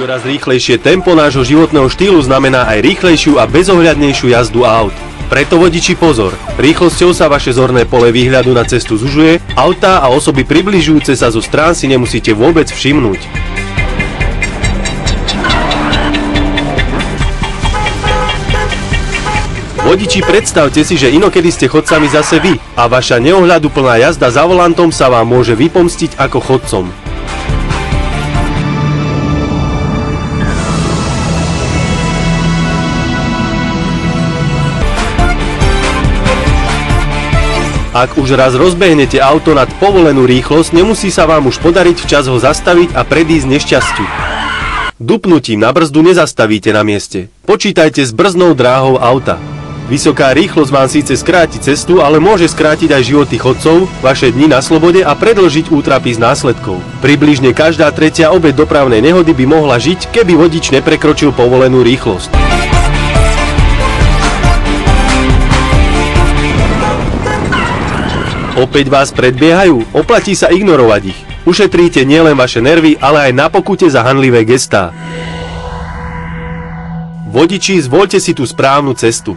Čoraz rýchlejšie tempo nášho životného štýlu znamená aj rýchlejšiu a bezohľadnejšiu jazdu aut. Preto vodiči pozor, rýchlosťou sa vaše zorné pole výhľadu na cestu zužuje, autá a osoby približujúce sa zo strán si nemusíte vôbec všimnúť. Vodiči, predstavte si, že inokedy ste chodcami zase vy a vaša neohľaduplná jazda za volantom sa vám môže vypomstiť ako chodcom. Ak už raz rozbehnete auto nad povolenú rýchlosť, nemusí sa vám už podariť včas ho zastaviť a predísť nešťastiu. Dupnutím na brzdu nezastavíte na mieste. Počítajte s brzdnou dráhou auta. Vysoká rýchlosť vám síce skráti cestu, ale môže skrátiť aj životy chodcov, vaše dni na slobode a predĺžiť útrapy z následkov. Približne každá tretia obeť dopravnej nehody by mohla žiť, keby vodič neprekročil povolenú rýchlosť. Opäť vás predbiehajú? Oplatí sa ignorovať ich. Ušetríte nielen vaše nervy, ale aj na pokute za hanlivé gestá. Vodiči, zvoľte si tú správnu cestu.